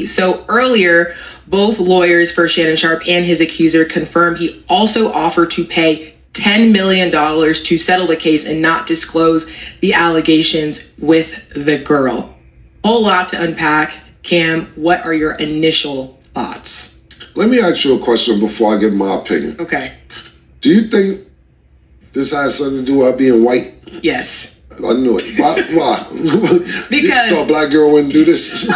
So earlier, both lawyers for Shannon Sharpe and his accuser confirmed he also offered to pay $10 million to settle the case and not disclose the allegations with the girl. Whole lot to unpack. Cam, what are your initial thoughts? Let me ask you a question before I give my opinion. Okay. Do you think this has something to do with her being white? Yes. I knew it. Why? Because so a black girl wouldn't do this?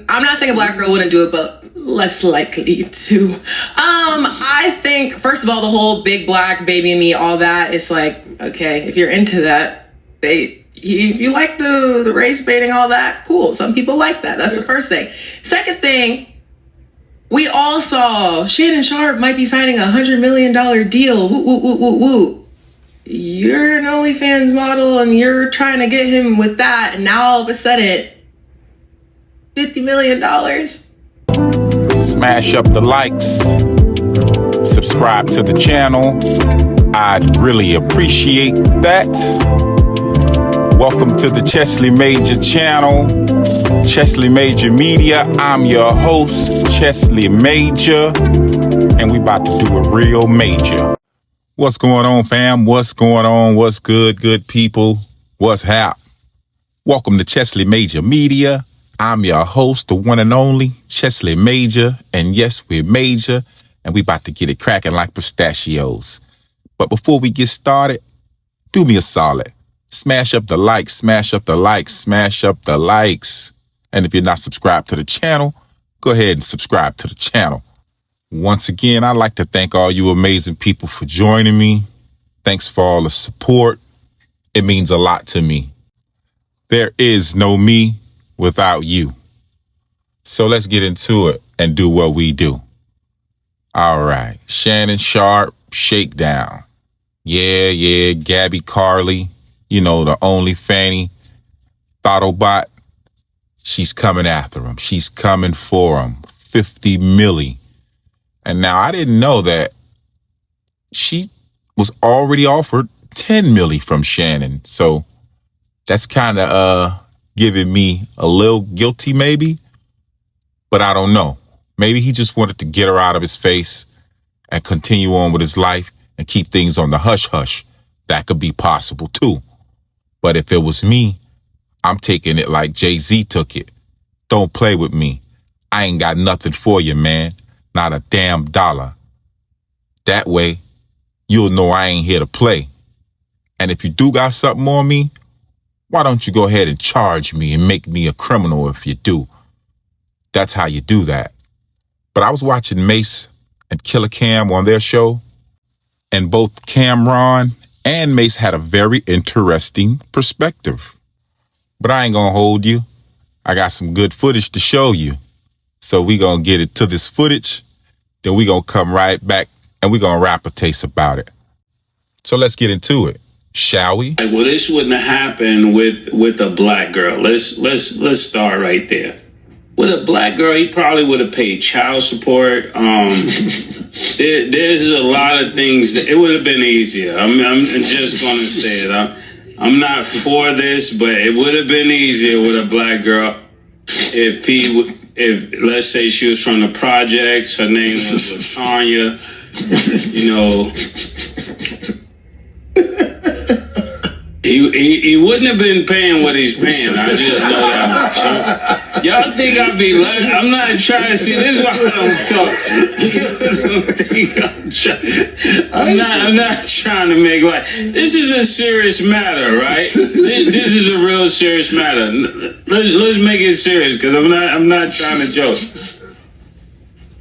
I'm not saying a black girl wouldn't do it, but less likely to. I think, first of all, the whole big black baby and me, all that, it's like, okay, if you're into that, if you like the race baiting, all that, cool. Some people like that. That's the first thing. Second thing, we all saw Shannon Sharpe might be signing a $100 million deal. Woo, woo, woo, woo, woo. You're an OnlyFans model and you're trying to get him with that, and now all of a sudden, $50 million. Smash up the likes, subscribe to the channel. I'd really appreciate that. Welcome to the Chesley Major channel, Chesley Major Media. I'm your host, Chesley Major, and we about to do it real major. What's going on, fam? What's going on? What's good, good people? What's hap? Welcome to Chesley Major Media. I'm your host, the one and only Chesley Major. And yes, we're major, and we about to get it cracking like pistachios. But before we get started, do me a solid. Smash up the likes, smash up the likes, smash up the likes. And if you're not subscribed to the channel, go ahead and subscribe to the channel. Once again, I'd like to thank all you amazing people for joining me. Thanks for all the support. It means a lot to me. There is no me without you. So let's get into it and do what we do. All right. Shannon Sharpe, shakedown. Yeah, Gabby Carly, the only fanny, Thottobot. She's coming after him. She's coming for him. 50 milli. And now I didn't know that she was already offered 10 milli from Shannon. So that's kind of giving me a little guilty maybe, but I don't know. Maybe he just wanted to get her out of his face and continue on with his life and keep things on the hush hush. That could be possible too. But if it was me, I'm taking it like Jay-Z took it. Don't play with me. I ain't got nothing for you, man. Not a damn dollar. That way, you'll know I ain't here to play. And if you do got something on me, why don't you go ahead and charge me and make me a criminal if you do? That's how you do that. But I was watching Mase and Killer Cam on their show, and both Camron and Mase had a very interesting perspective. But I ain't gonna hold you. I got some good footage to show you. So we gonna get it to this footage, then we gonna come right back and we gonna rap a taste about it. So let's get into it, shall we? Well, this wouldn't have happened with a black girl. Let's start right there. With a black girl, he probably would have paid child support. There's a lot of things that it would have been easier. I'm just gonna say it. I'm not for this, but it would have been easier with a black girl if let's say she was from the projects, her name was Latanya, he wouldn't have been paying what he's paying. I just know that. Y'all think I'd be like, I'm not trying to see, this is why I'm not trying to make like, this is a serious matter, right? This is a real serious matter. Let's make it serious, because I'm not trying to joke.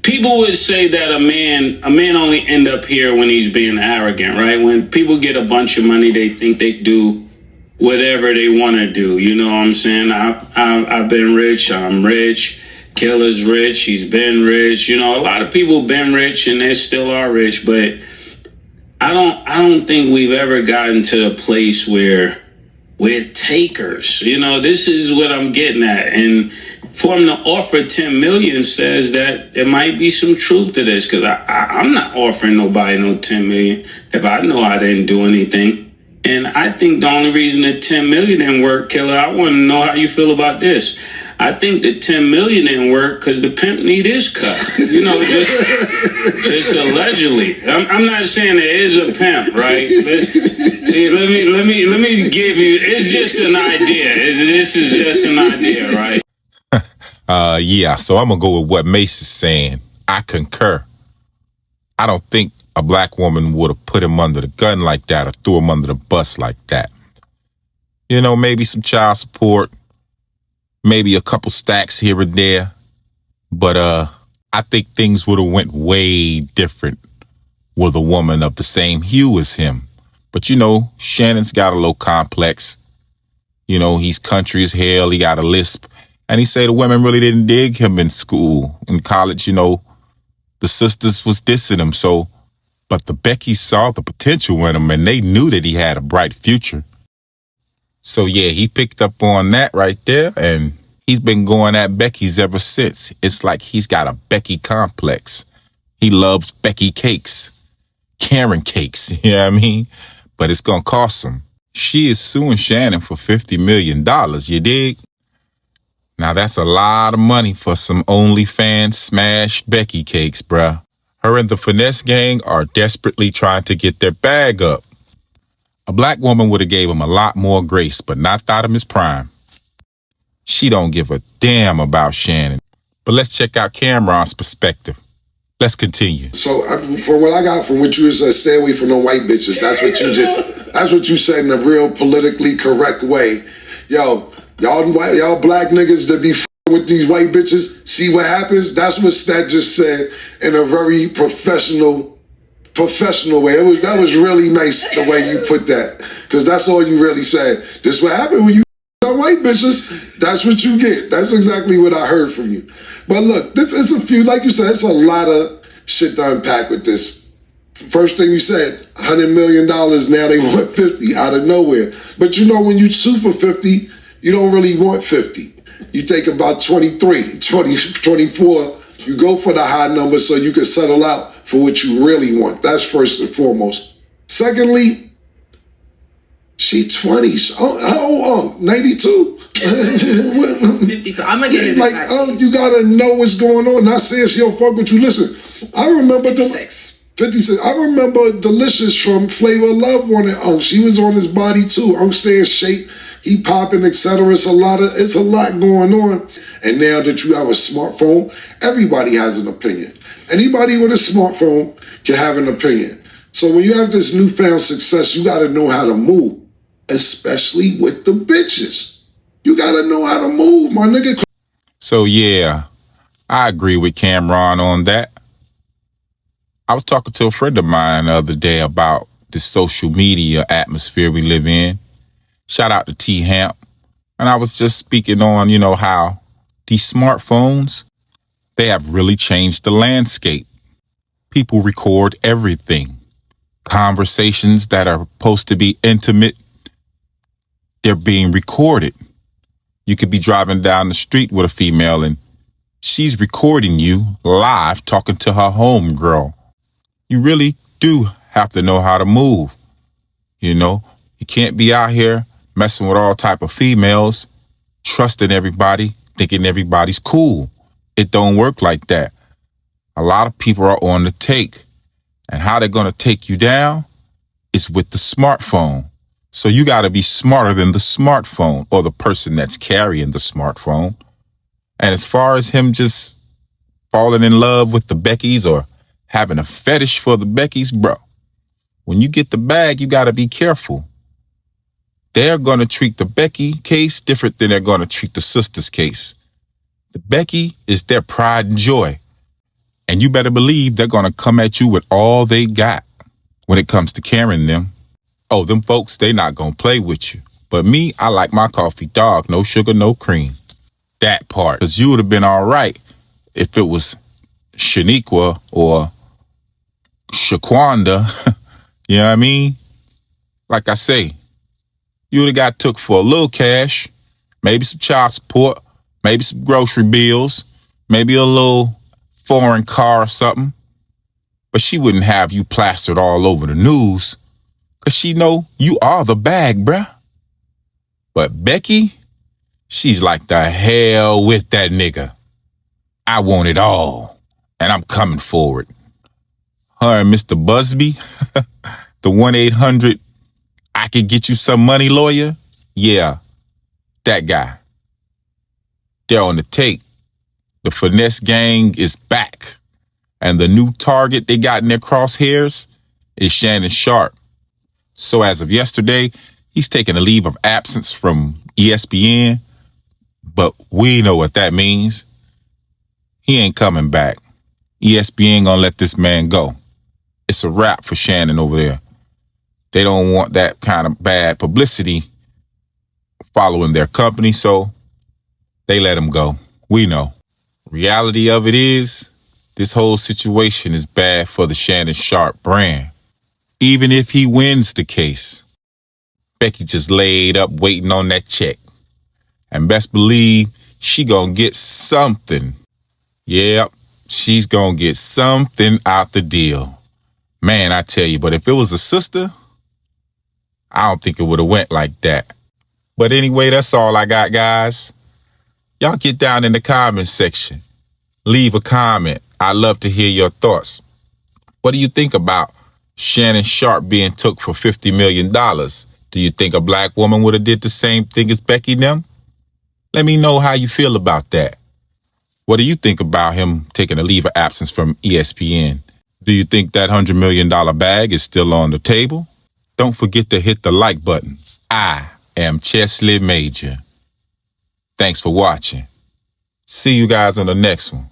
People would say that a man only end up here when he's being arrogant, right? When people get a bunch of money, they think they do whatever they want to do. You know what I'm saying? I've been rich. I'm rich. Killer's rich. He's been rich. A lot of people been rich and they still are rich, but I don't think we've ever gotten to the place where we're takers. This is what I'm getting at. And for him to offer 10 million says that there might be some truth to this, because I'm not offering nobody no 10 million if I know I didn't do anything. And I think the only reason that 10 million didn't work, Killer, I want to know how you feel about this. I think the 10 million didn't work because the pimp need his cut. You know, just allegedly. I'm not saying there is a pimp, right? Let me give you. It's just an idea. This is just an idea, right? Yeah. So I'm gonna go with what Mase is saying. I concur. I don't think a black woman would have put him under the gun like that or threw him under the bus like that. You know, maybe some child support, maybe a couple stacks here and there. But I think things would have went way different with a woman of the same hue as him. But, you know, Shannon's got a little complex. You know, he's country as hell. He got a lisp. And he said the women really didn't dig him in school. In college, you know, the sisters was dissing him. So, but the Beckys saw the potential in him and they knew that he had a bright future. So, yeah, he picked up on that right there. And he's been going at Becky's ever since. It's like he's got a Becky complex. He loves Becky cakes, Karen cakes, you know what I mean? But it's going to cost him. She is suing Shannon for $50 million, you dig? Now, that's a lot of money for some OnlyFans smashed Becky cakes, bruh. Her and the Finesse gang are desperately trying to get their bag up. A black woman would have gave him a lot more grace, but not thought him his prime. She don't give a damn about Shannon. But let's check out Camron's perspective. Let's continue. So from what I got from what you said, stay away from no white bitches. That's what you said in a real politically correct way. Yo, y'all black niggas that be with these white bitches, see what happens? That's what Stat just said in a very professional way. That was really nice the way you put that. Because that's all you really said. This what happened when you white bitches, that's what you get. That's exactly what I heard from you. But look, this is a few, like you said, it's a lot of shit to unpack with this. First thing you said, $100 million, now they want 50 out of nowhere. But you know, when you sue for 50, you don't really want 50. You take about 23, 20, 24, you go for the high number so you can settle out for what you really want. That's first and foremost. Secondly, she 20. How old? 92? 50, so I'm gonna get his like, you gotta know what's going on. Not saying she don't fuck with you. Listen, I remember 56. I remember Delicious from Flavor of Love wanted Unc. She was on his body too. Unc stay in shape, he popping, etc. It's a lot going on. And now that you have a smartphone, everybody has an opinion. Anybody with a smartphone can have an opinion. So when you have this newfound success, you gotta know how to move. Especially with the bitches. You gotta know how to move, my nigga. So, yeah, I agree with Camron on that. I was talking to a friend of mine the other day about the social media atmosphere we live in. Shout out to T Hamp. And I was just speaking on, you know, how these smartphones, they have really changed the landscape. People record everything. Conversations that are supposed to be intimate, they're being recorded. You could be driving down the street with a female and she's recording you live talking to her homegirl. You really do have to know how to move. You know, you can't be out here messing with all type of females, trusting everybody, thinking everybody's cool. It don't work like that. A lot of people are on the take. And how they're going to take you down is with the smartphone. So you got to be smarter than the smartphone or the person that's carrying the smartphone. And as far as him just falling in love with the Beckys or having a fetish for the Beckys, bro, when you get the bag, you got to be careful. They're going to treat the Becky case different than they're going to treat the sister's case. The Becky is their pride and joy. And you better believe they're going to come at you with all they got when it comes to carrying them. Oh, them folks, they not going to play with you. But me, I like my coffee dark, no sugar, no cream. That part. Because you would have been all right if it was Shaniqua or Shaquanda. You know what I mean? Like I say, you would have got took for a little cash, maybe some child support, maybe some grocery bills, maybe a little foreign car or something. But she wouldn't have you plastered all over the news. 'Cause she know you are the bag, bruh. But Becky, she's like, the hell with that nigga. I want it all, and I'm coming for it. Her and Mr. Busby, the 1-800 I could get you some money lawyer, yeah, that guy. They're on the take. The finesse gang is back. And the new target they got in their crosshairs is Shannon Sharpe. So as of yesterday, he's taking a leave of absence from ESPN, but we know what that means. He ain't coming back. ESPN gonna let this man go. It's a wrap for Shannon over there. They don't want that kind of bad publicity following their company, so they let him go. We know. Reality of it is, this whole situation is bad for the Shannon Sharpe brand. Even if he wins the case, Becky just laid up waiting on that check. And best believe she gonna get something. Yep, she's gonna get something out the deal. Man, I tell you, but if it was a sister, I don't think it would have went like that. But anyway, that's all I got, guys. Y'all get down in the comment section. Leave a comment. I'd love to hear your thoughts. What do you think about Shannon Sharpe being took for $50 million? Do you think a black woman would have did the same thing as Becky them? Let me know how you feel about that. What do you think about him taking a leave of absence from ESPN? Do you think that $100 million bag is still on the table? Don't forget to hit the like button. I am Chesley Major. Thanks for watching. See you guys on the next one.